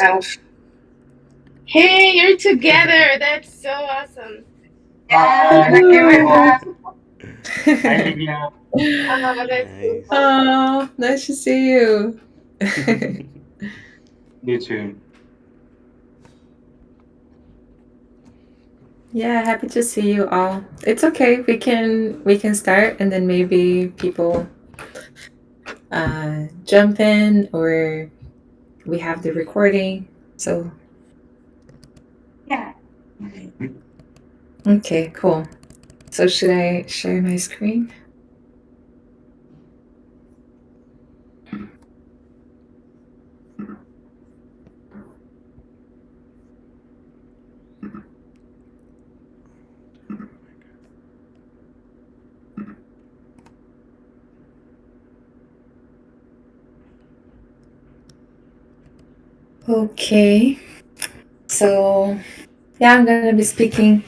Oh. Hey, you're together. That's so awesome. Yeah, Thank you very much. hi, Livia. Oh, that's so Nice. fun. Oh, nice to see you. You too. Yeah, happy to see you all. It's okay. We can start and then maybe people jump in or we have the recording. So Yeah. okay, cool. So should I share my screen? Okay. So yeah, I'm gonna be speaking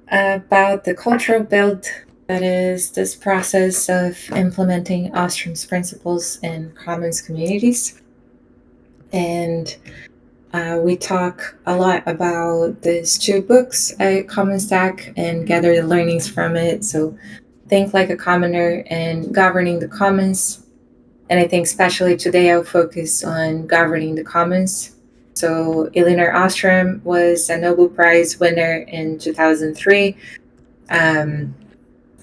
about the cultural build that is this process of implementing Ostrom's principles in commons communities. And we talk a lot about these two books, A Common Stack and Gather the Learnings from It. So think like a commoner and governing the commons. And I think especially today I'll focus on governing the commons. So Elinor Ostrom was a Nobel Prize winner in 2003. Um,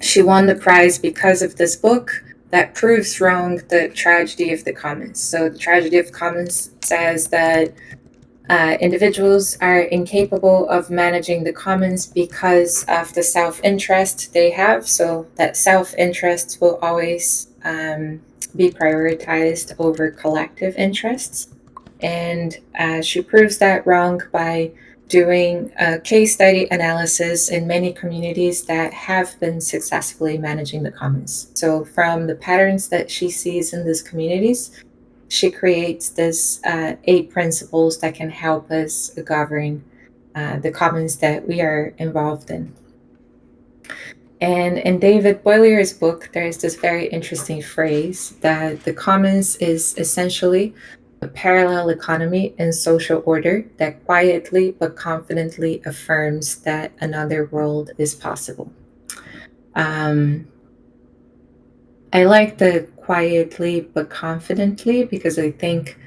she won the prize because of this book that proves wrong the tragedy of the commons. So the tragedy of commons says that individuals are incapable of managing the commons because of the self interest they have. So that self interest will always be prioritized over collective interests. And she proves that wrong by doing a case study analysis in many communities that have been successfully managing the commons. So, from the patterns that she sees in these communities, she creates this 8 principles that can help us govern the commons that we are involved in. And in David Boyler's book, there's this very interesting phrase that the commons is essentially a parallel economy and social order that quietly but confidently affirms that another world is possible. Um, I like the quietly but confidently because I think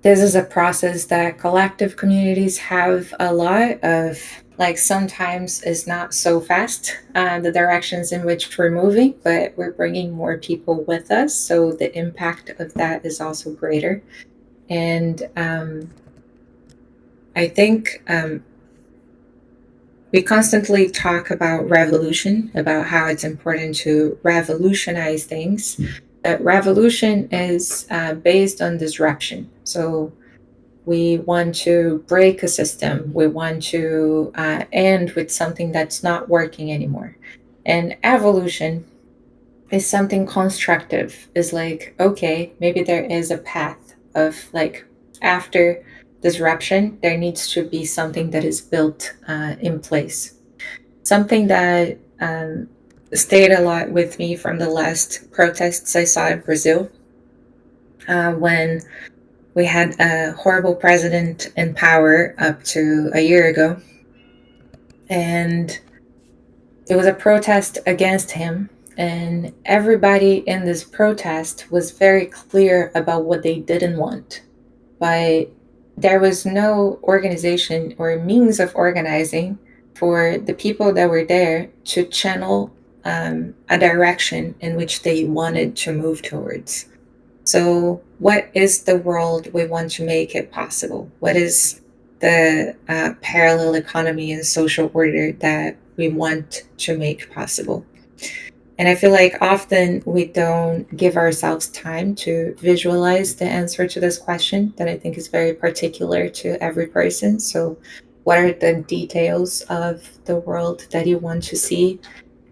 this is a process that collective communities have a lot of, like sometimes is not so fast the directions in which we're moving, but we're bringing more people with us, so the impact of that is also greater. And I think we constantly talk about revolution, about how it's important to revolutionize things, but revolution is based on disruption. So we want to break a system. We want to end with something that's not working anymore. And evolution is something constructive. Is like, okay, maybe there is a path of like after disruption, there needs to be something that is built in place. Something that stayed a lot with me from the last protests I saw in Brazil when we had a horrible president in power up to a year ago, and it was a protest against him. And everybody in this protest was very clear about what they didn't want. But there was no organization or means of organizing for the people that were there to channel a direction in which they wanted to move towards. So, what is the world we want to make it possible? What is the parallel economy and social order that we want to make possible? And I feel like often we don't give ourselves time to visualize the answer to this question that I think is very particular to every person. So, what are the details of the world that you want to see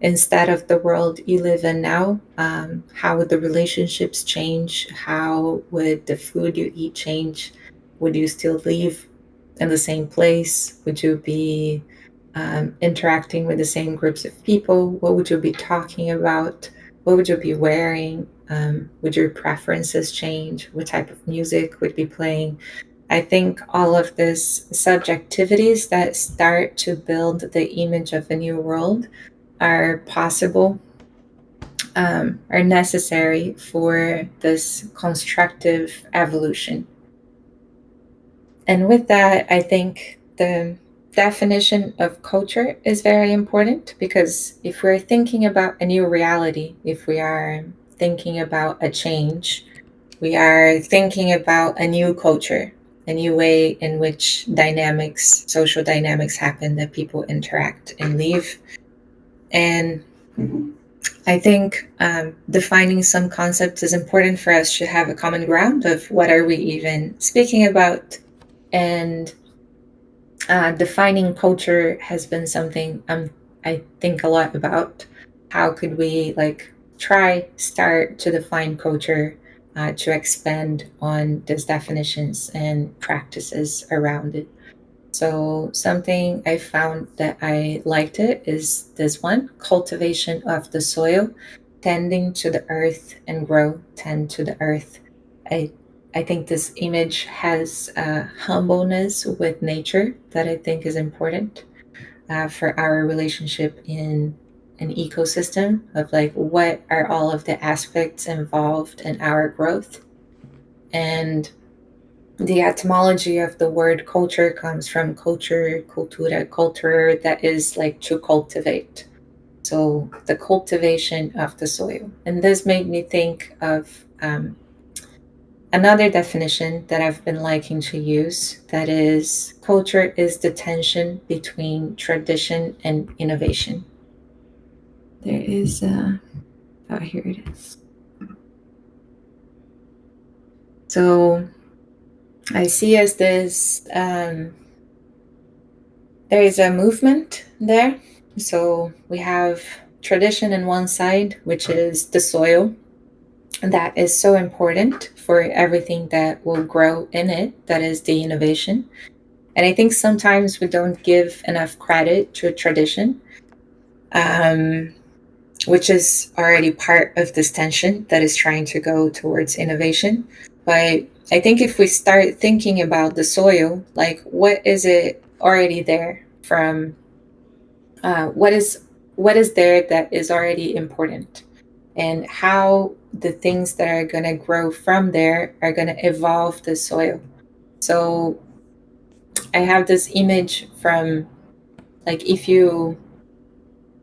instead of the world you live in now? How would the relationships change? How would the food you eat change? Would you still live in the same place? Would you be interacting with the same groups of people? What would you be talking about? What would you be wearing? Would your preferences change? What type of music would be playing? I think all of these subjectivities that start to build the image of a new world are possible, are necessary for this constructive evolution. And with that, I think the definition of culture is very important, because if we're thinking about a new reality, if we are thinking about a change, we are thinking about a new culture, a new way in which dynamics, social dynamics happen, that people interact and live. And I think defining some concepts is important for us to have a common ground of what are we even speaking about. And defining culture has been something I think a lot about. How could we start to define culture, to expand on these definitions and practices around it? So something I found that I liked it is this one: cultivation of the soil, tending to the earth and grow, tend to the earth. I I think this image has humbleness with nature that I think is important for our relationship in an ecosystem, of like what are all of the aspects involved in our growth. And the etymology of the word culture comes from culture, cultura, culture, that is like to cultivate. So the cultivation of the soil. And this made me think of another definition that I've been liking to use, that is, culture is the tension between tradition and innovation. There is oh, here it is. So I see as this, there is a movement there. So we have tradition on one side, which is the soil, and that is so important for everything that will grow in it, that is the innovation. And I think sometimes we don't give enough credit to tradition, um, which is already part of this tension that is trying to go towards innovation. But I think if we start thinking about the soil, like what is it already there from, what is there that is already important, and how the things that are going to grow from there are going to evolve the soil. So I have this image from, like, if you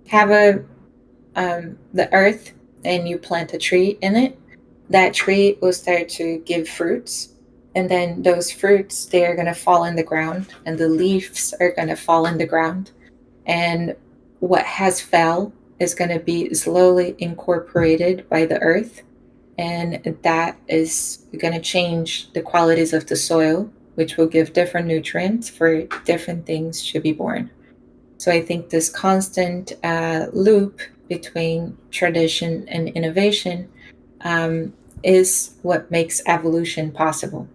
have a the earth and you plant a tree in it, that tree will start to give fruits, and then those fruits, they are going to fall in the ground, and the leaves are going to fall in the ground, and what has fell is going to be slowly incorporated by the earth, and that is going to change the qualities of the soil, which will give different nutrients for different things to be born. So I think this constant loop between tradition and innovation um, is what makes evolution possible.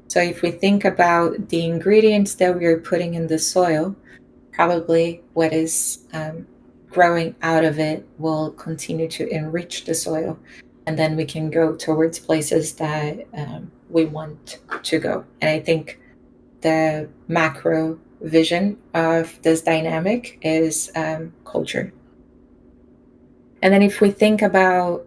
So if we think about the ingredients that we are putting in the soil, probably what is growing out of it will continue to enrich the soil. And then we can go towards places that we want to go. And I think the macro vision of this dynamic is culture. And then if we think about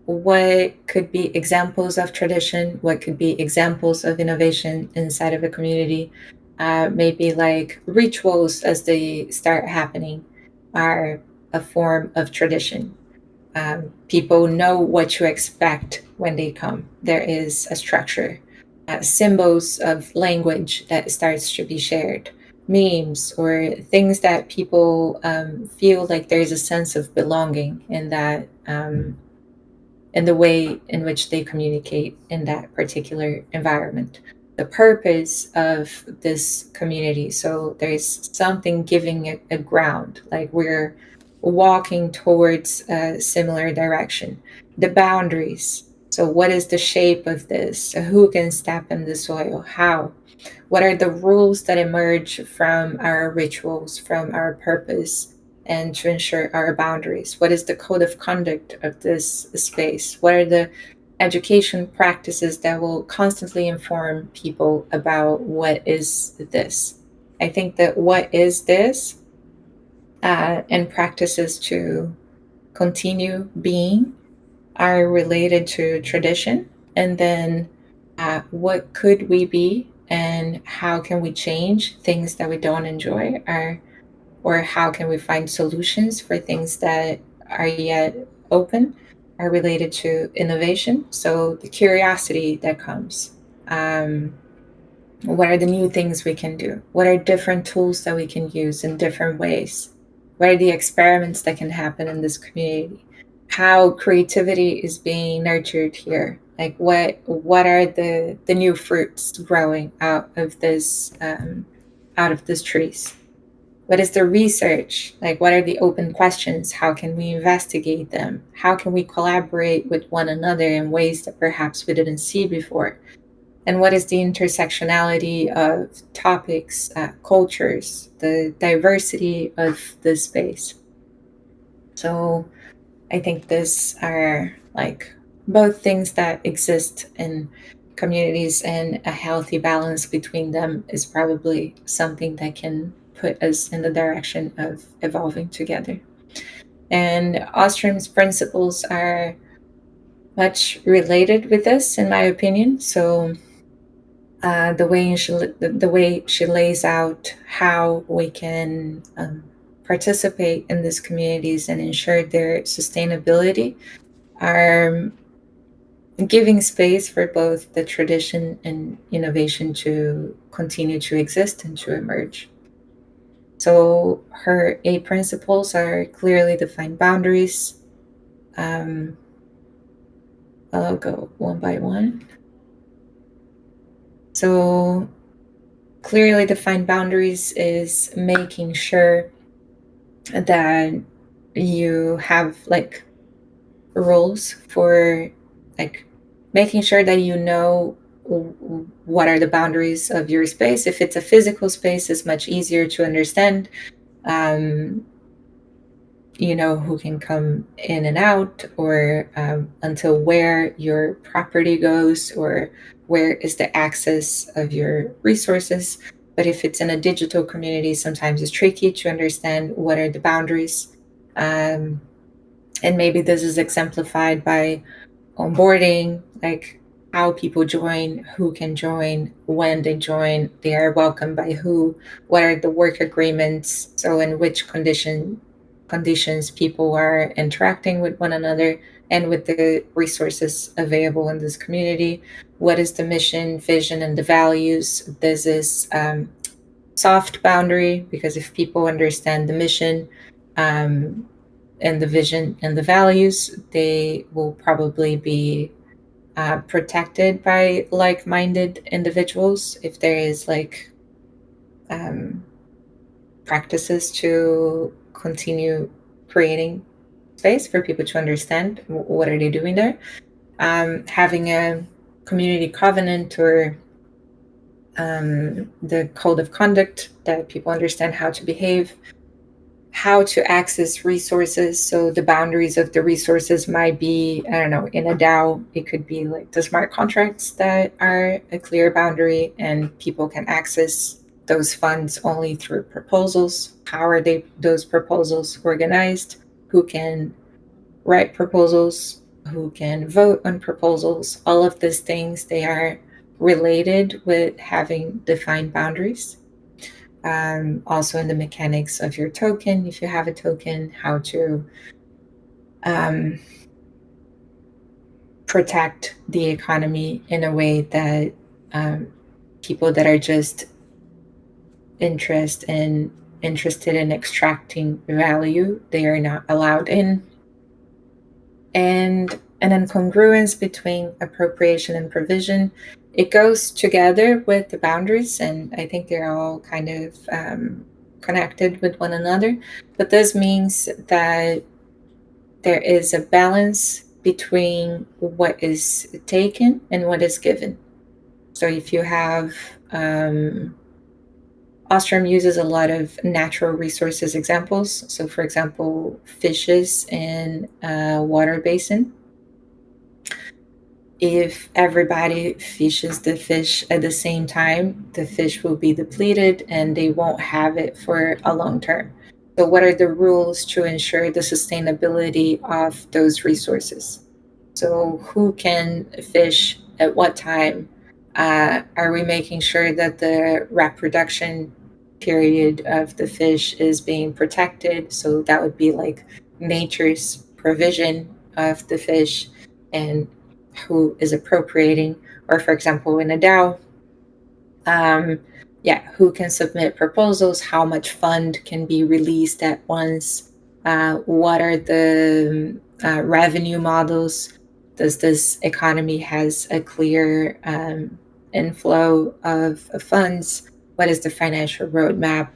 what could be examples of tradition, what could be examples of innovation inside of a community, maybe like rituals as they start happening are a form of tradition. People know what to expect when they come. There is a structure, symbols of language that starts to be shared, memes or things that people feel like there is a sense of belonging in that, in the way in which they communicate in that particular environment. The purpose of this community. So there's something giving it a ground, like we're walking towards a similar direction. The boundaries. So, what is the shape of this? Who can step in the soil? How? What are the rules that emerge from our rituals, from our purpose, and to ensure our boundaries? What is the code of conduct of this space? What are the education practices that will constantly inform people about what is this. I think that what is this and practices to continue being are related to tradition, and then what could we be and how can we change things that we don't enjoy, or how can we find solutions for things that are yet open, are related to innovation. So the curiosity that comes, um, what are the new things we can do, what are different tools that we can use in different ways, what are the experiments that can happen in this community, how creativity is being nurtured here, like what are the new fruits growing out of these trees, what is the research, like what are the open questions, how can we investigate them, how can we collaborate with one another in ways that perhaps we didn't see before, and what is the intersectionality of topics, cultures, the diversity of the space. So I think these are like both things that exist in communities, and a healthy balance between them is probably something that can put us in the direction of evolving together. And Ostrom's principles are much related with this, in my opinion. So the way she lays out how we can participate in these communities and ensure their sustainability are giving space for both the tradition and innovation to continue to exist and to emerge. So her 8 principles are clearly defined boundaries. Um, I'll go one by one. So clearly defined boundaries is making sure that you have like rules for like making sure that you know what are the boundaries of your space. If it's a physical space, it's much easier to understand. um, you know who can come in and out, or until where your property goes, or where is the access of your resources. But if it's in a digital community, sometimes it's tricky to understand what are the boundaries. um, and maybe this is exemplified by onboarding, like how people join, who can join, when they join, they are welcomed by who, what are the work agreements, so in which conditions people are interacting with one another and with the resources available in this community. What is the mission, vision, and the values? This is soft boundary, because if people understand the mission, um, and the vision and the values, they will probably be protected by like-minded individuals. If there is like um, practices to continue creating space for people to understand what are they doing there, having a community covenant, or the code of conduct that people understand how to behave, how to access resources. So the boundaries of the resources might be, I don't know, in a DAO, it could be like the smart contracts that are a clear boundary, and people can access those funds only through proposals. How are those proposals organized? Who can write proposals? Who can vote on proposals? All of these things, they are related with having defined boundaries. Also in the mechanics of your token, if you have a token, how to um, protect the economy in a way that um, people that are just interested in extracting value, they are not allowed in. And an incongruence between appropriation and provision, it goes together with the boundaries, and I think they're all kind of connected with one another. But this means that there is a balance between what is taken and what is given. So if you have Ostrom uses a lot of natural resources examples. So, for example, fishes in a water basin. if everybody fishes the fish at the same time, the fish will be depleted and they won't have it for a long term. So, what are the rules to ensure the sustainability of those resources? So, who can fish at what time? Are we making sure that the reproduction period of the fish is being protected? So, that would be like nature's provision of the fish and who is appropriating, or for example, in a DAO, um, yeah, who can submit proposals, how much fund can be released at once, what are the revenue models? Does this economy has a clear inflow of funds? What is the financial roadmap?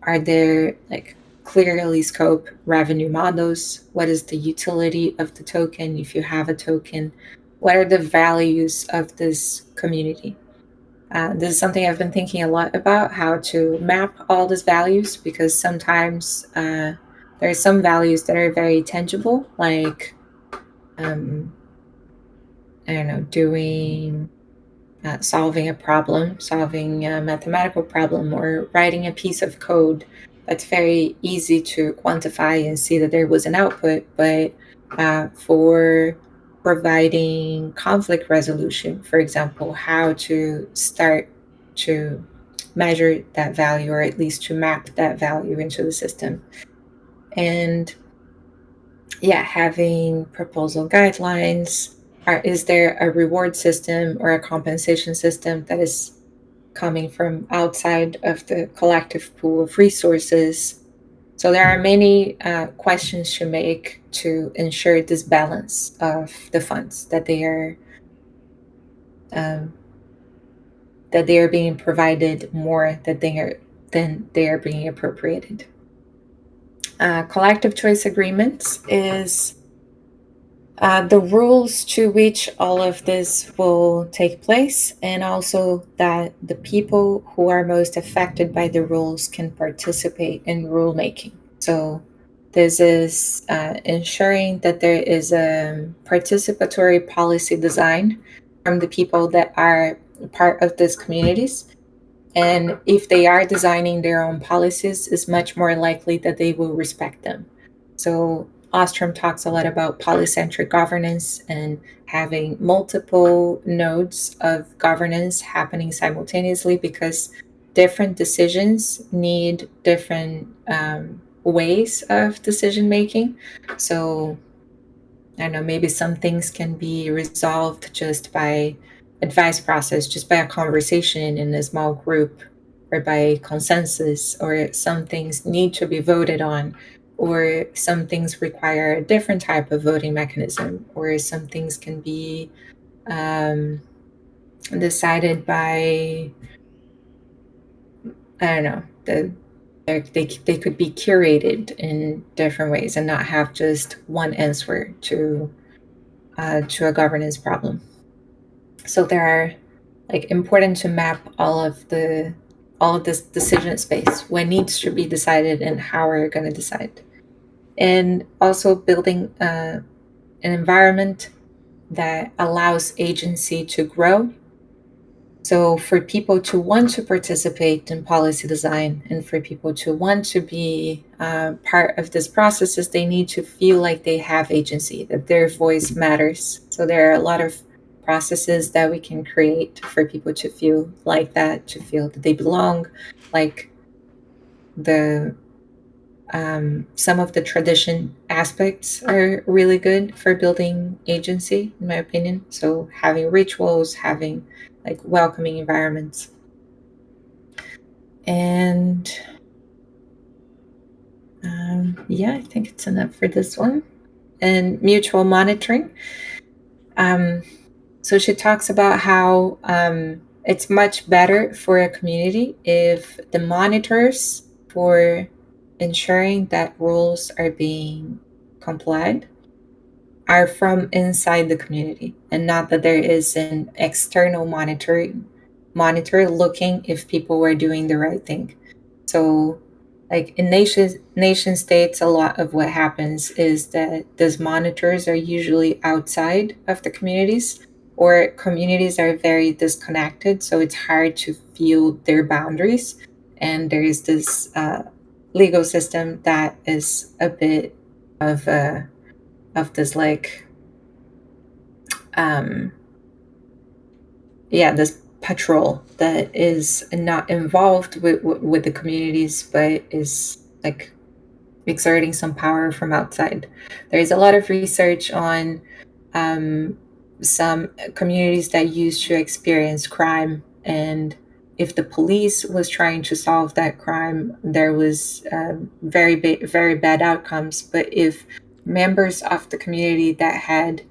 Are there like clearly scope revenue models? What is the utility of the token if you have a token? What are the values of this community? This is something I've been thinking a lot about, how to map all these values, because sometimes there are some values that are very tangible, like um, I don't know, doing solving a problem, solving a mathematical problem, or writing a piece of code. That's very easy to quantify and see that there was an output. But for providing conflict resolution, for example, how to start to measure that value, or at least to map that value into the system. And yeah, having proposal guidelines. Is there a reward system or a compensation system that is coming from outside of the collective pool of resources? So there are many questions to make to ensure this balance of the funds, um, that they are being provided more than they are being appropriated. Collective choice agreements is the rules to which all of this will take place, and also that the people who are most affected by the rules can participate in rulemaking. So, this is ensuring that there is a participatory policy design from the people that are part of these communities, and if they are designing their own policies, it's much more likely that they will respect them. So Ostrom talks a lot about polycentric governance and having multiple nodes of governance happening simultaneously, because different decisions need different ways of decision making. So I don't know, maybe some things can be resolved just by advice process, just by a conversation in a small group, or by consensus, or some things need to be voted on, or some things require a different type of voting mechanism, or some things can be um, decided by, I don't know, they could be curated in different ways and not have just one answer to a governance problem. So there are like important to map all of this decision space, what needs to be decided and how we're going to decide, and also building an environment that allows agency to grow. So, for people to want to participate in policy design and for people to want to be part of this processes, they need to feel like they have agency, that their voice matters. So, there are a lot of processes that we can create for people to feel like that, to feel that they belong. Like the some of the tradition aspects are really good for building agency, in my opinion. So having rituals, having like welcoming environments. And yeah, I think it's enough for this one. And mutual monitoring. Um, so she talks about how it's much better for a community if the monitors for ensuring that rules are being complied are from inside the community, and not that there is an external monitor looking if people were doing the right thing. So like in nation states, a lot of what happens is that those monitors are usually outside of the communities, or communities are very disconnected, so it's hard to feel their boundaries. And there is this legal system that is a bit of this like um, yeah, this patrol that is not involved with the communities, but is like exerting some power from outside. There is a lot of research on um, some communities that used to experience crime, and if the police was trying to solve that crime, there was very bad outcomes. But if members of the community that had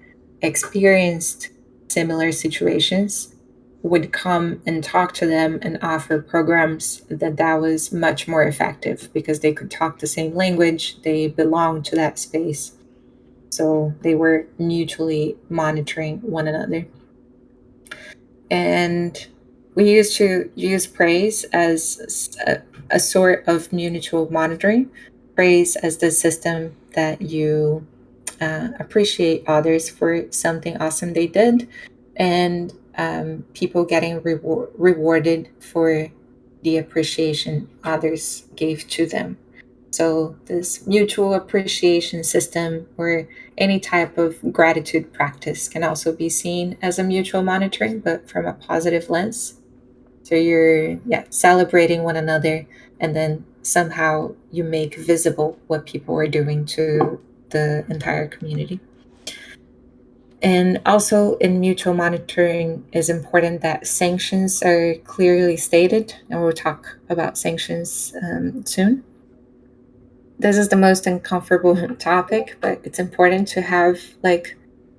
experienced similar situations would come and talk to them and offer programs, that was much more effective because they could talk the same language, they belonged to that space, so they were mutually monitoring one another. And we used to use praise as a sort of mutual monitoring. Praise as the system that you appreciate others for something awesome they did, and people getting rewarded for the appreciation others gave to them. So, this mutual appreciation system or any type of gratitude practice can also be seen as a mutual monitoring, but from a positive lens. So, you're celebrating one another, and then somehow you make visible what people are doing to the entire community. And also in mutual monitoring is important that sanctions are clearly stated, and we'll talk about sanctions soon. This is the most uncomfortable topic, but it's important to have like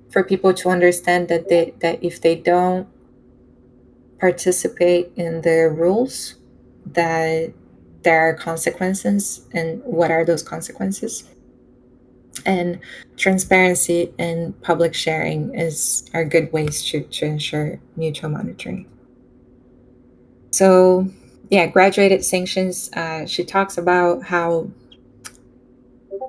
for people to understand that that if they don't participate in the rules, that there are consequences, and what are those consequences. And transparency and public sharing are good ways to ensure mutual monitoring. So yeah, graduated sanctions, she talks about how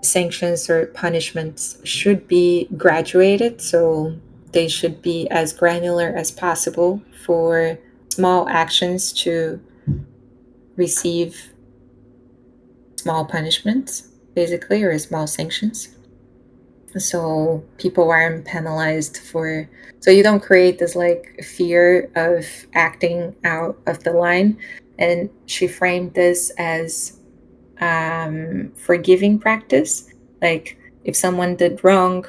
sanctions or punishments should be graduated, so they should be as granular as possible for small actions to receive small punishments, basically, or small sanctions, so people aren't penalized for, so you don't create this like fear of acting out of the line. And she framed this as forgiving practice, like if someone did wrong,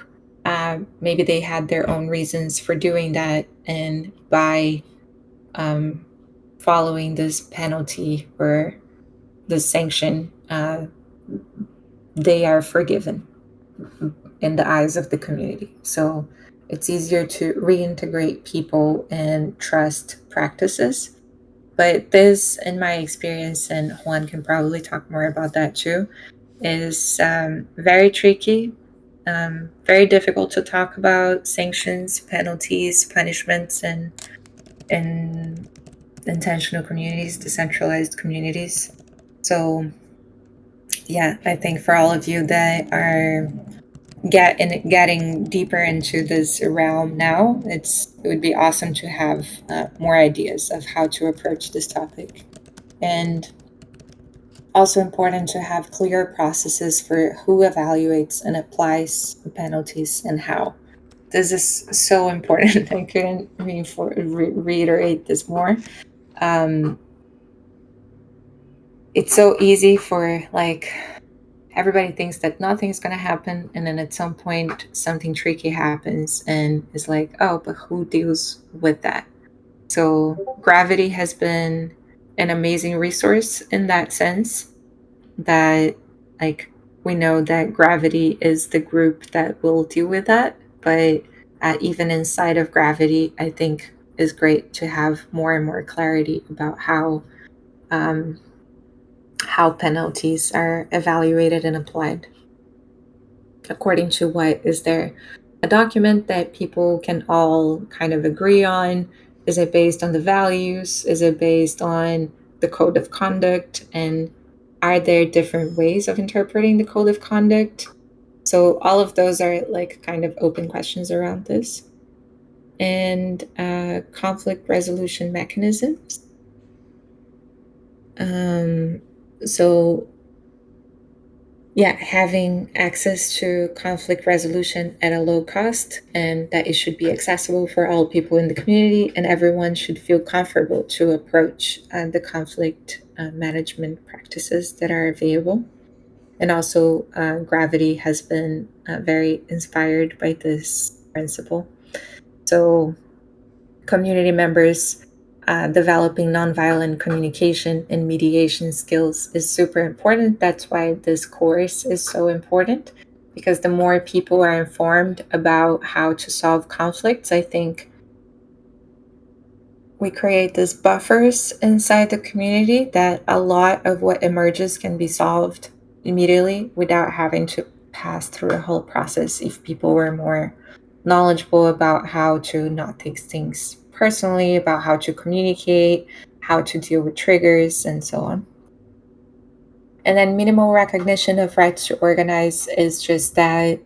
maybe they had their own reasons for doing that, and by um, following this penalty or the sanction, they are forgiven in the eyes of the community. So it's easier to reintegrate people and trust practices. But this, in my experience, and Juan can probably talk more about that too, is very tricky, very difficult to talk about sanctions, penalties, punishments, and in intentional communities, decentralized communities. So yeah, I think for all of you that are getting deeper into this realm now, it would be awesome to have more ideas of how to approach this topic, and also important to have clear processes for who evaluates and applies the penalties and how. This is so important. I couldn't reiterate this more. Um, it's so easy for like everybody thinks that nothing's going to happen, and then at some point something tricky happens and it's like, oh, but who deals with that? So gravity has been an amazing resource in that sense, that like we know that gravity is the group that will deal with that, but even inside of gravity, I think is great to have more and more clarity about um, how penalties are evaluated and applied. According to what is there a document that people can all kind of agree on? Is it based on the values? Is it based on the code of conduct? And are there different ways of interpreting the code of conduct? So all of those are like kind of open questions around this. and conflict resolution mechanisms. So yeah, having access to conflict resolution at a low cost, and that it should be accessible for all people in the community, and everyone should feel comfortable to approach the conflict management practices that are available. And also, Gravity has been very inspired by this principle. So, community members developing nonviolent communication and mediation skills is super important. That's why this course is so important, because the more people are informed about how to solve conflicts, I think we create these buffers inside the community that a lot of what emerges can be solved immediately without having to pass through a whole process if people were more knowledgeable about how to not take things personally, about how to communicate, how to deal with triggers, and so on. And then minimal recognition of rights to organize is just that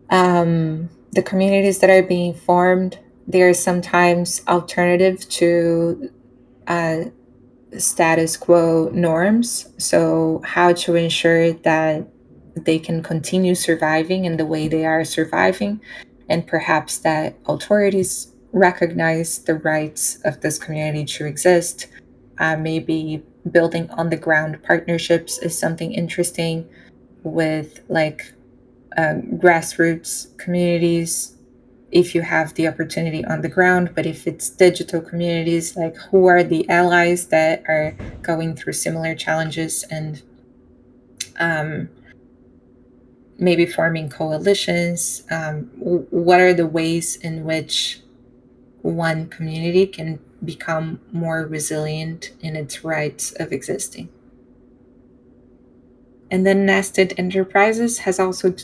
the communities that are being formed, they are sometimes alternative to uh, status quo norms. So, how to ensure that they can continue surviving in the way they are surviving, and perhaps that authorities recognize the rights of this community to exist. Maybe building on the ground partnerships is something interesting with like grassroots communities if you have the opportunity on the ground. But if it's digital communities, like who are the allies that are going through similar challenges, and um, maybe forming coalitions? What are the ways in which one community can become more resilient in its rights of existing? And then nested enterprises has also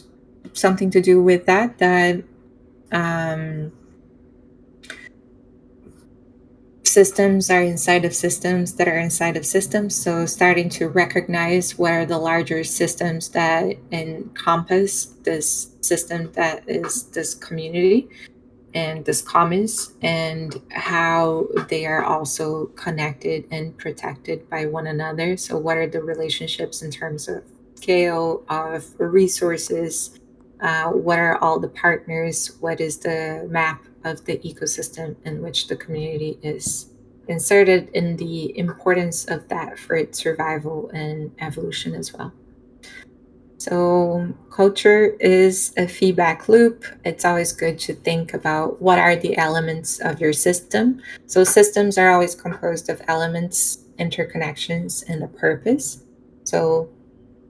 something to do with that um, systems are inside of systems that are inside of systems. So starting to recognize what are the larger systems that encompass this system that is this community and this commons, and how they are also connected and protected by one another. So what are the relationships in terms of scale of resources? What are all the partners? What is the map of the ecosystem in which the community is inserted, in the importance of that for its survival and evolution as well? So, culture is a feedback loop. It's always good to think about what are the elements of your system. So, systems are always composed of elements, interconnections, and a purpose. So,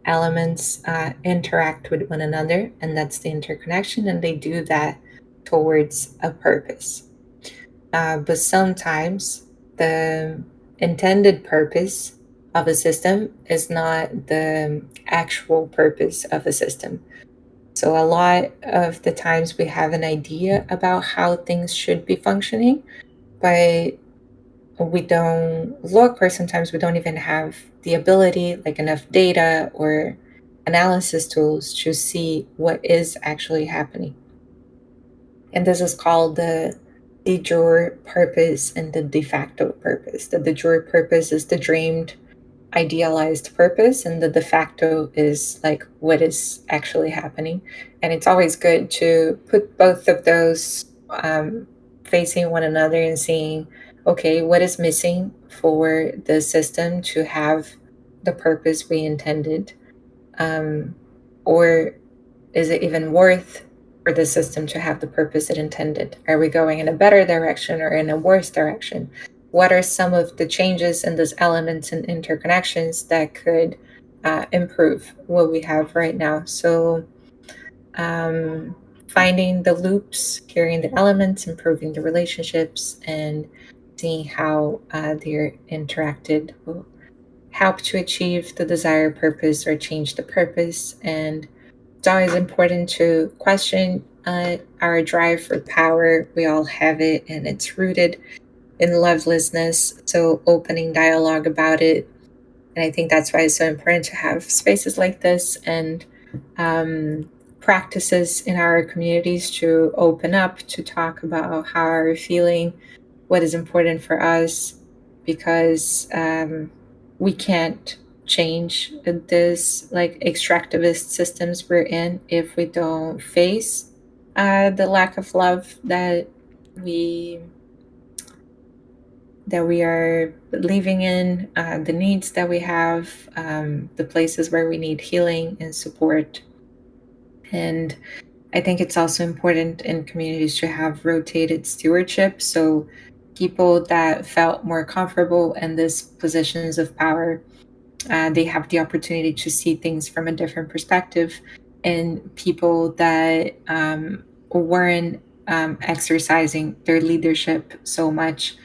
elements interact with one another, and that's the interconnection, and they do that towards a purpose. But sometimes the intended purpose of a system is not the actual purpose of a system. So, a lot of the times we have an idea about how things should be functioning, but we don't look, or sometimes we don't even have the ability, like enough data or analysis tools to see what is actually happening. And this is called the de jure purpose and the de facto purpose. The de jure purpose is the dreamed, idealized purpose, and the de facto is like what is actually happening. And it's always good to put both of those facing one another and seeing, okay, what is missing for the system to have the purpose we intended? Or is it even worth for the system to have the purpose it intended? Are we going in a better direction or in a worse direction? What are some of the changes in those elements and interconnections that could improve what we have right now? So, um, finding the loops, hearing the elements, improving the relationships, and seeing how they're interacted will help to achieve the desired purpose or change the purpose. And it's always important to question our drive for power. We all have it, and it's rooted in lovelessness. So, opening dialogue about it. And I think that's why it's so important to have spaces like this, and um, practices in our communities to open up, to talk about how we're feeling, what is important for us, because we can't change this like extractivist systems we're in if we don't face the lack of love we that we are living in, the needs that we have, the places where we need healing and support. And I think it's also important in communities to have rotated stewardship. So people that felt more comfortable in these positions of power, they have the opportunity to see things from a different perspective. And people that weren't exercising their leadership so much,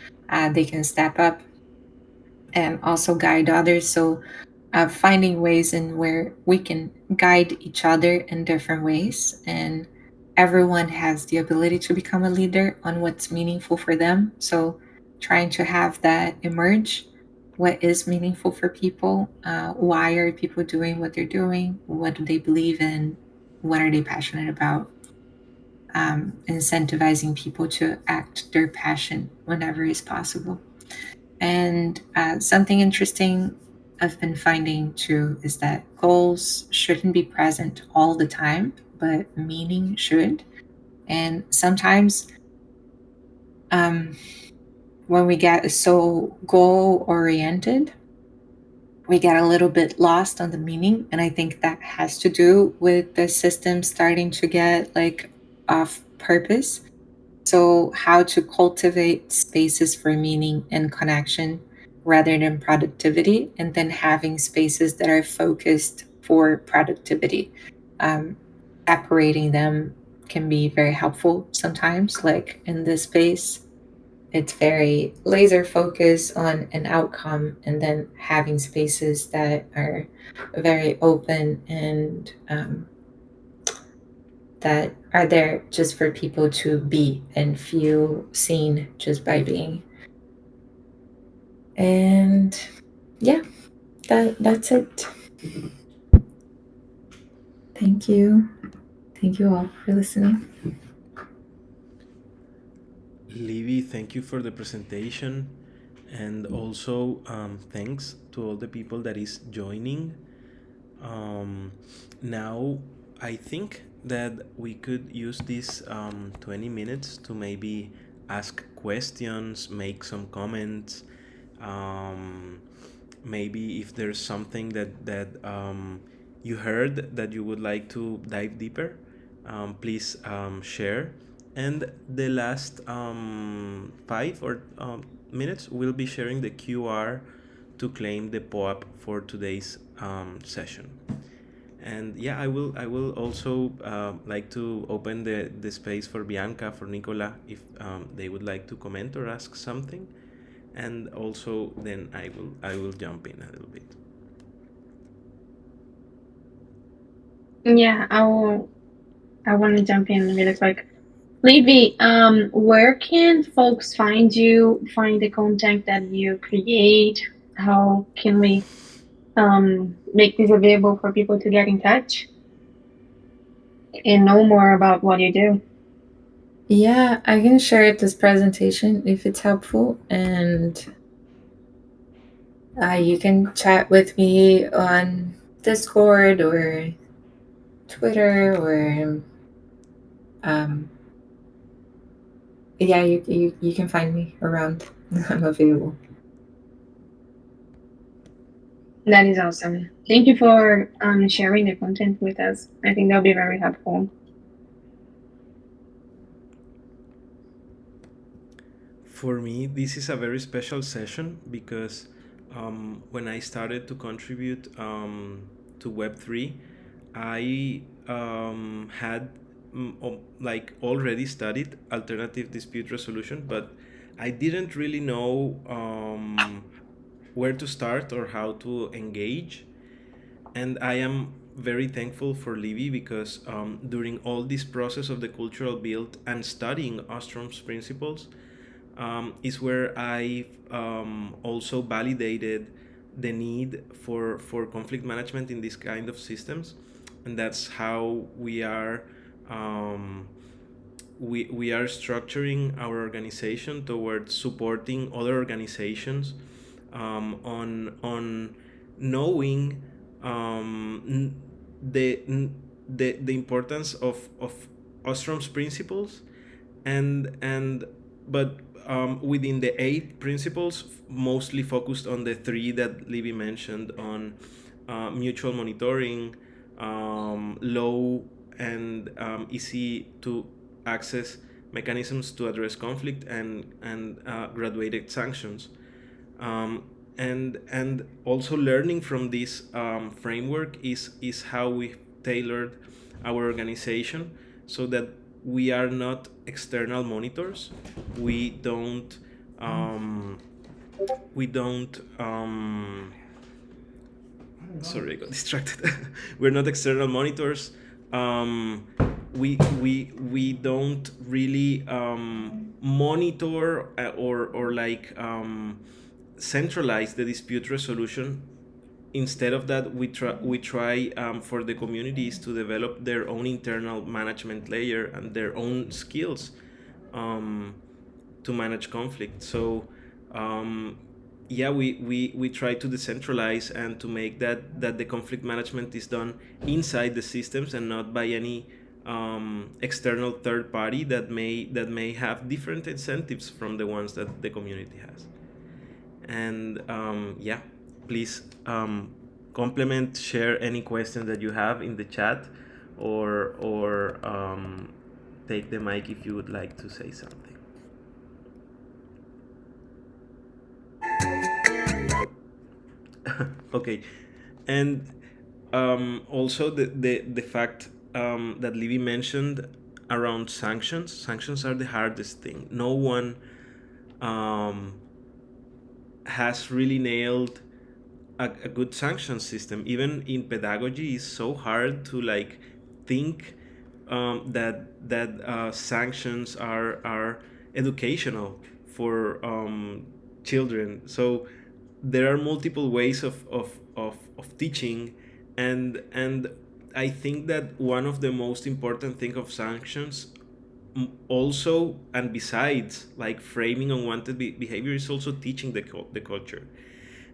they can step up and also guide others. So finding ways in where we can guide each other in different ways, and everyone has the ability to become a leader on what's meaningful for them. So trying to have that emerge, what is meaningful for people, why are people doing what they're doing, what do they believe in, what are they passionate about, incentivizing people to act their passion whenever is possible. And something interesting I've been finding too is that goals shouldn't be present all the time, but meaning should. And sometimes um, when we get so goal oriented, we get a little bit lost on the meaning. And I think that has to do with the system starting to get like off purpose. So, how to cultivate spaces for meaning and connection rather than productivity, and then having spaces that are focused for productivity. Um, Separating them can be very helpful sometimes. Like in this space, it's very laser focused on an outcome, and then having spaces that are very open and that are there just for people to be and feel seen just by being. And yeah, that's it. Thank you. Thank you all for listening. Livy, thank you for the presentation, and also thanks to all the people that is joining. Um, Now, I think that we could use these 20 minutes to maybe ask questions, make some comments. Um, Maybe if there's something that you heard that you would like to dive deeper, please share. And the last 5 or minutes, we'll be sharing the QR to claim the POAP for today's session. And yeah, I will also like to open the space for Bianca, for Nicola, if they would like to comment or ask something, and also then I will jump in a little bit. Yeah, I want to jump in really quick. Levy, where can folks find you, find the content that you create? How can we make this available for people to get in touch and know more about what you do? Yeah, I can share this presentation if it's helpful, and you can chat with me on Discord or Twitter or um, yeah, you can find me around. I'm available. That is awesome. Thank you for sharing the content with us. I think that'll be very helpful. For me, this is a very special session because when I started to contribute to Web3, I had like already studied alternative dispute resolution, but I didn't really know where to start or how to engage. And I am very thankful for Livy because during all this process of the cultural build and studying Ostrom's principles, is where I also validated the need for conflict management in this kind of systems. and that's how we are structuring our organization towards supporting other organizations on knowing the importance of Ostrom's principles, and but within the 8 principles, mostly focused on the 3 that Libby mentioned on mutual monitoring, low and easy to access mechanisms to address conflict, and graduated sanctions. And also learning from this framework is how we tailored our organization, so that we are not external monitors. We don't sorry, I got distracted. We're not external monitors. We don't really monitor or like centralize the dispute resolution. Instead of that, we try for the communities to develop their own internal management layer and their own skills um, to manage conflict. So yeah, we try to decentralize and to make that the conflict management is done inside the systems and not by any external third party that may have different incentives from the ones that the community has. And yeah, please complement, share any questions that you have in the chat, or take the mic if you would like to say something. Okay, and also the fact that Livy mentioned around sanctions. Sanctions are the hardest thing. No one um, has really nailed a good sanction system. Even in pedagogy, it's so hard to like think that sanctions are educational for children. So there are multiple ways of teaching, and I think that one of the most important thing of sanctions, also and besides like framing unwanted behavior, is also teaching the culture.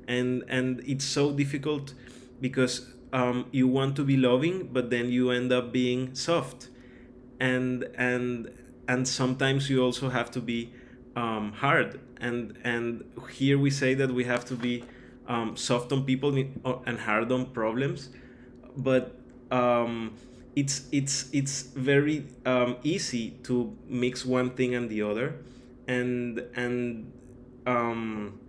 And it's so difficult because you want to be loving, but then you end up being soft, and sometimes you also have to be hard. And here we say that we have to be soft on people and hard on problems, but it's very easy to mix one thing and the other, and um,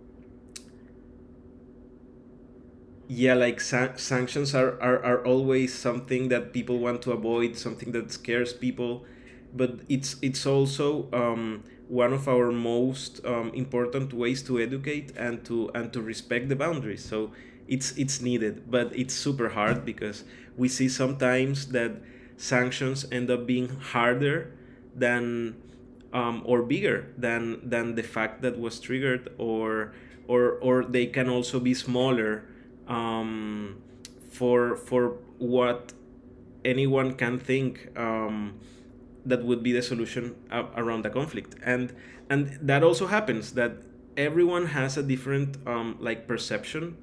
yeah, like sanctions are always something that people want to avoid, something that scares people, but it's also one of our most important ways to educate and to respect the boundaries. So it's needed, but it's super hard because we see sometimes that sanctions end up being harder than or bigger than the fact that was triggered, or they can also be smaller for what anyone can think that would be the solution around the conflict. And that also happens, that everyone has a different like perception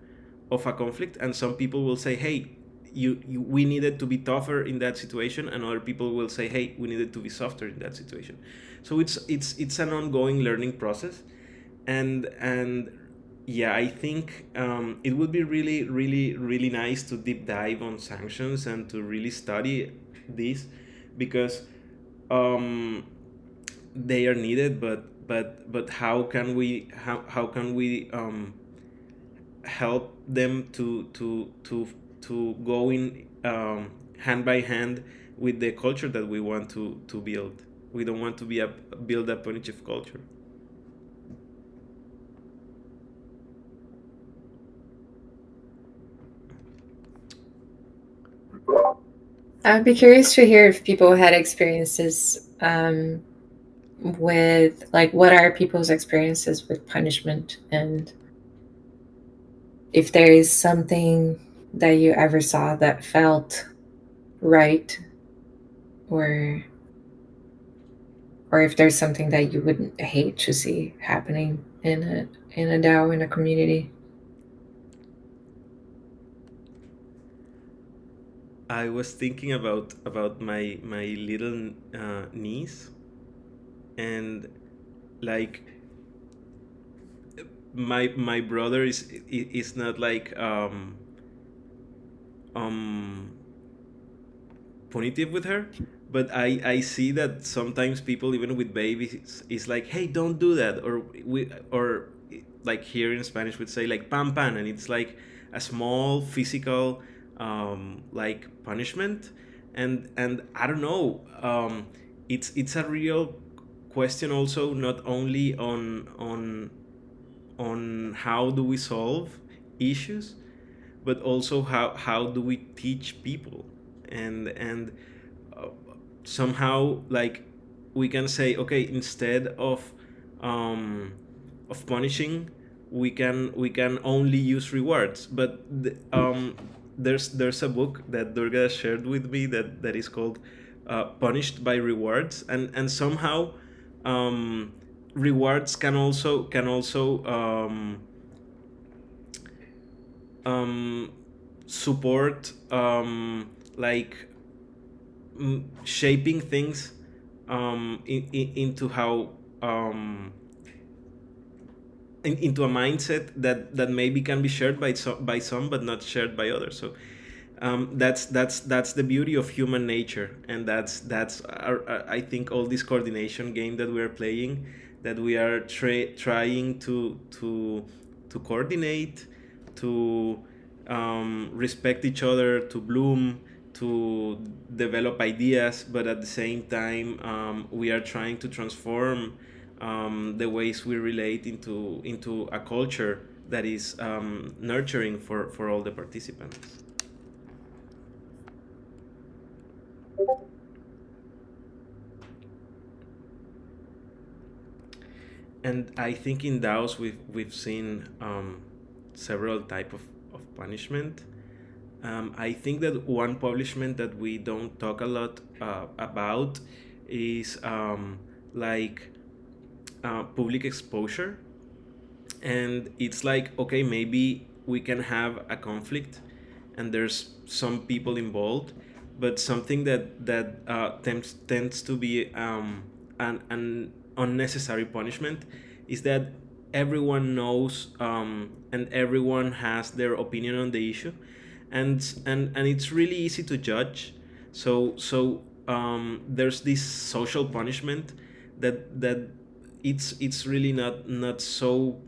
of a conflict, and some people will say, hey, we needed to be tougher in that situation, and other people will say, hey, we needed to be softer in that situation. So it's an ongoing learning process. And yeah, I think it would be really, really, really nice to deep dive on sanctions and to really study this, because um, they are needed. But how can we help them to go in hand by hand with the culture that we want to build? We don't want to build a punitive culture. I'd be curious to hear if people had experiences with, like, what are people's experiences with punishment, and if there is something that you ever saw that felt right, or if there's something that you would hate to see happening in a DAO, in a community. I was thinking about my little niece, and like my brother is not like um punitive with her, but I see that sometimes people, even with babies, is like, hey, don't do that, or like here in Spanish would say like pan pan, and it's like a small physical like punishment. And I don't know, it's a real question also, not only on how do we solve issues, but also how do we teach people. And uh, somehow, like, we can say, okay, instead um, of punishing, we can only use rewards. But there's a book that Durga shared with me that is called Punished by Rewards. And somehow um, rewards can also um, support, like, shaping things into how, into a mindset that maybe can be shared by some, but not shared by others. So that's the beauty of human nature, and that's I think all this coordination game that we're playing, that we are trying to coordinate, to respect each other, to bloom, to develop ideas, but at the same time, we are trying to transform the ways we relate into a culture that is nurturing for all the participants. And I think in DAOs we've seen several of punishment. I think that one punishment that we don't talk a lot about is like public exposure. And it's like, okay, maybe we can have a conflict and there's some people involved, but something that tends to be an unnecessary punishment is that everyone knows, and everyone has their opinion on the issue, and it's really easy to judge. So there's this social punishment that it's really not so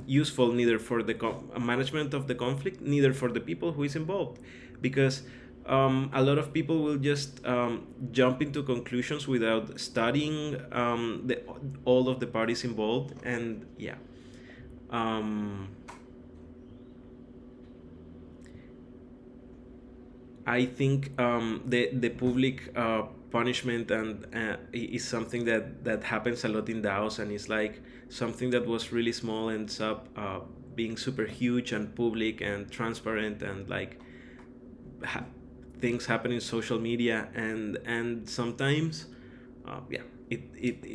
useful, neither for the management of the conflict, neither for the people who is involved, because a lot of people will just jump into conclusions without studying all of the parties involved. And yeah, um, I think the public punishment and is something that happens a lot in DAOs, and it's like something that was really small ends up being super huge and public and transparent, and like ha- things happen in social media. And sometimes yeah,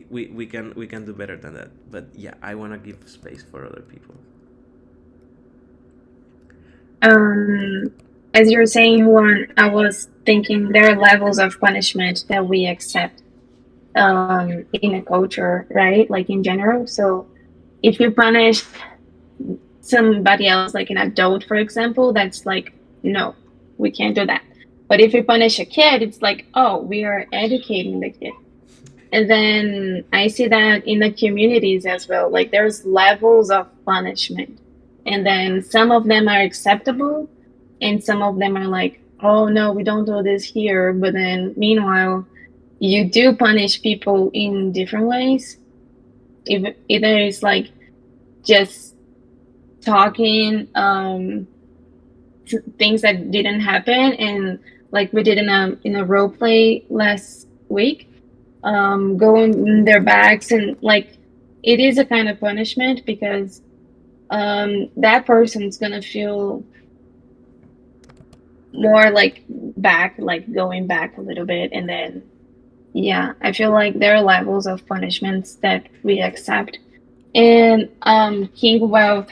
we can do better than that. But yeah, I want to give space for other people. Um, as you were saying, Juan, I was thinking there are levels of punishment that we accept in a culture, right? Like in general. So if you punish somebody else, like an adult, for example, that's like, no, we can't do that. But if you punish a kid, it's like, oh, we are educating the kid. And then I see that in the communities as well. Like there's levels of punishment. And then some of them are acceptable and some of them are like, oh no, we don't do this here. But then meanwhile, you do punish people in different ways. Either it's like just talking things that didn't happen, and like we did in a role play last week, going in their bags, and like it is a kind of punishment because that person's gonna feel more like back, like going back a little bit, and then yeah, I feel like there are levels of punishments that we accept. And King Wealth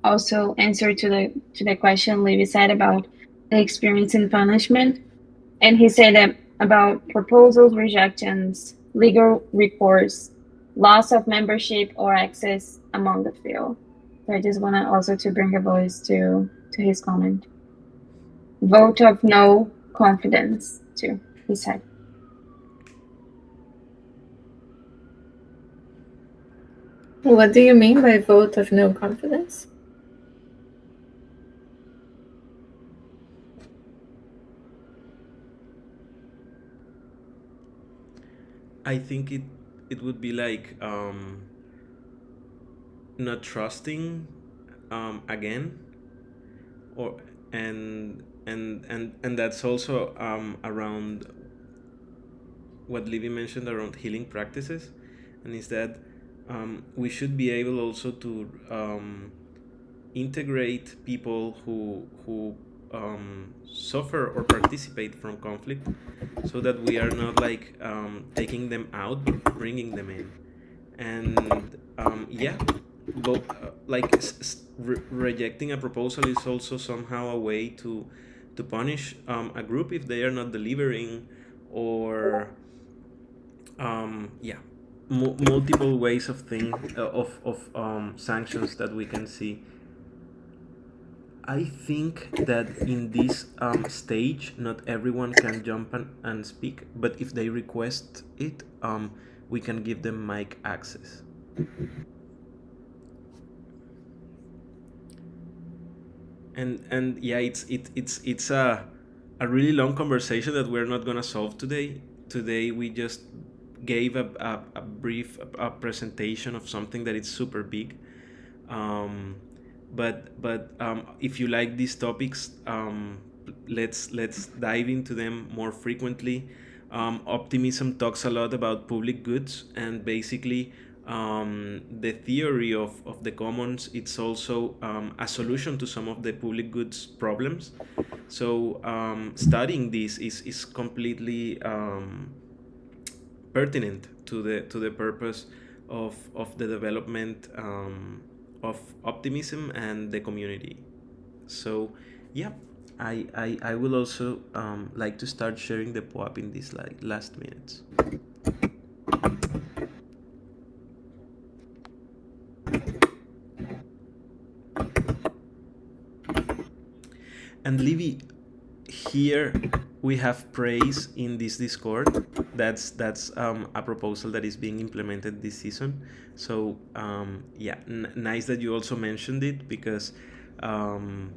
also answered to the question Livy said about the experience in punishment, and he said that about proposals, rejections, legal recourse, loss of membership or access among the few. So I just want to also to bring a voice to his comment. Vote of no confidence too, he said. What do you mean by vote of no confidence? I think it would be like not trusting again, or and that's also around what Livy mentioned around healing practices, and is that we should be able also to integrate people who suffer or participate from conflict, so that we are not like taking them out but bringing them in. And yeah, like rejecting a proposal is also somehow a way to punish a group if they are not delivering, or yeah, multiple ways of sanctions that we can see. I think that in this stage, not everyone can jump and speak, but if they request it, we can give them mic access. And yeah, it's a really long conversation that we're not gonna solve today. Today we just gave a brief presentation of something that is super big. um, but if you like these topics, let's dive into them more frequently. Optimism talks a lot about public goods, and basically the theory of the commons, it's also a solution to some of the public goods problems. So studying this is completely pertinent to the purpose of the development of optimism and the community. So yeah, I will also like to start sharing the POAP in these like last minutes. And Livy, here we have praise in this Discord. That's a proposal that is being implemented this season. So yeah, nice that you also mentioned it, because um,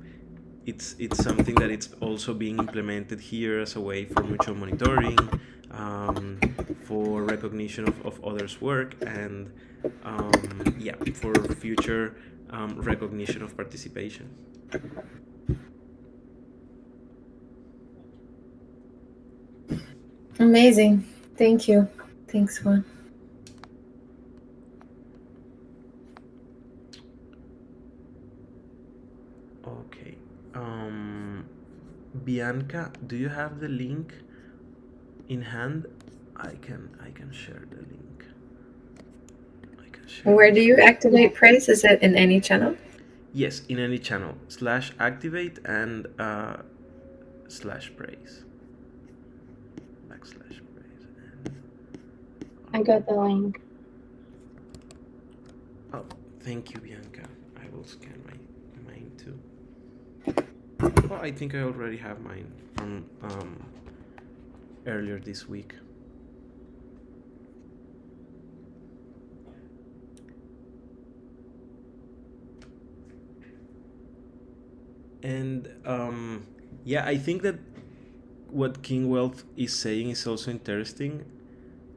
it's something that it's also being implemented here as a way for mutual monitoring, um, for recognition of others' work, and yeah, for future recognition of participation. Amazing. Thank you. Thanks, Juan. Okay. Bianca, do you have the link in hand? I can share the link. I can share Where the do you screen. activate praise? Is it in any channel? Yes, in any channel. Slash activate and slash praise. Backslash praise. I got the link. Oh, thank you, Bianca. I will scan mine too. Oh, I think I already have mine from earlier this week. And yeah, I think that what King Wealth is saying is also interesting.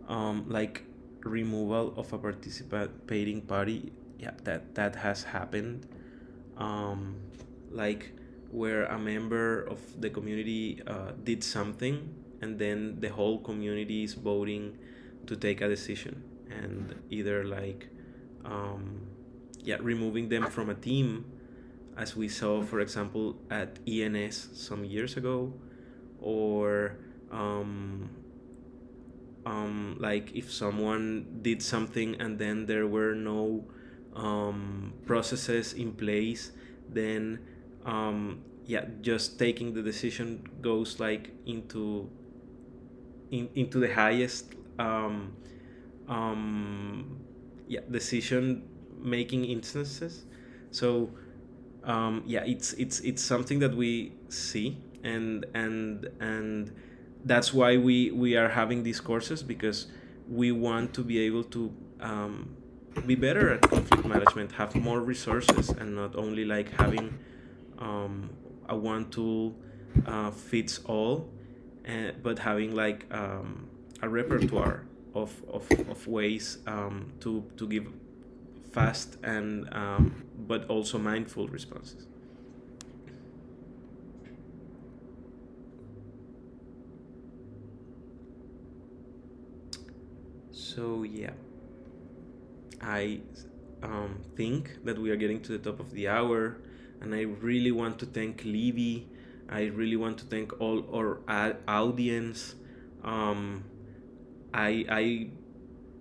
Like removal of a participating party, yeah, that has happened. Um, like where a member of the community did something, and then the whole community is voting to take a decision, and either like yeah, removing them from a team, as we saw, for example, at ENS some years ago, or um, like if someone did something and then there were no processes in place, then yeah, just taking the decision goes like into the highest um, yeah, decision making instances. So yeah, it's something that we see, and that's why we are having these courses, because we want to be able to be better at conflict management, have more resources, and not only like having um, a one tool fits all, but having like a repertoire of ways to give fast and but also mindful responses. So yeah, I think that we are getting to the top of the hour, and I really want to thank Livy. I really want to thank all our audience. Um, I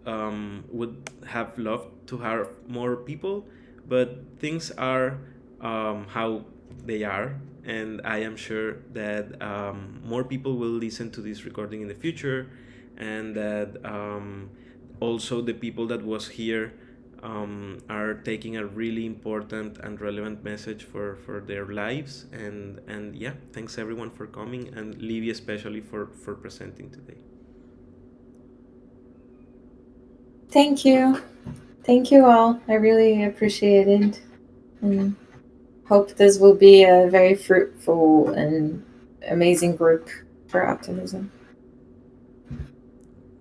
would have loved to have more people, but things are how they are, and I am sure that more people will listen to this recording in the future, and that also the people that was here are taking a really important and relevant message for their lives, and yeah, thanks everyone for coming, and Livy especially for presenting today. Thank you. Thank you all. I really appreciate it. And hope this will be a very fruitful and amazing group for Optimism.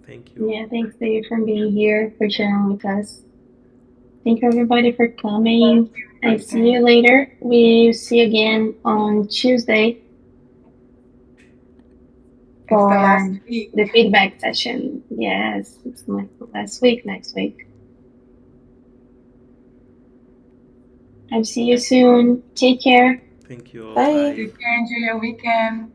Thank you all. Yeah, thanks Dave for being here, for sharing with us. Thank you everybody for coming. I see you later. We see you again on Tuesday It's the last for week. the feedback session. Yes, it's my last week next week. I'll see you soon. Take care. Thank you all. Bye. Bye. Take care. Enjoy your weekend.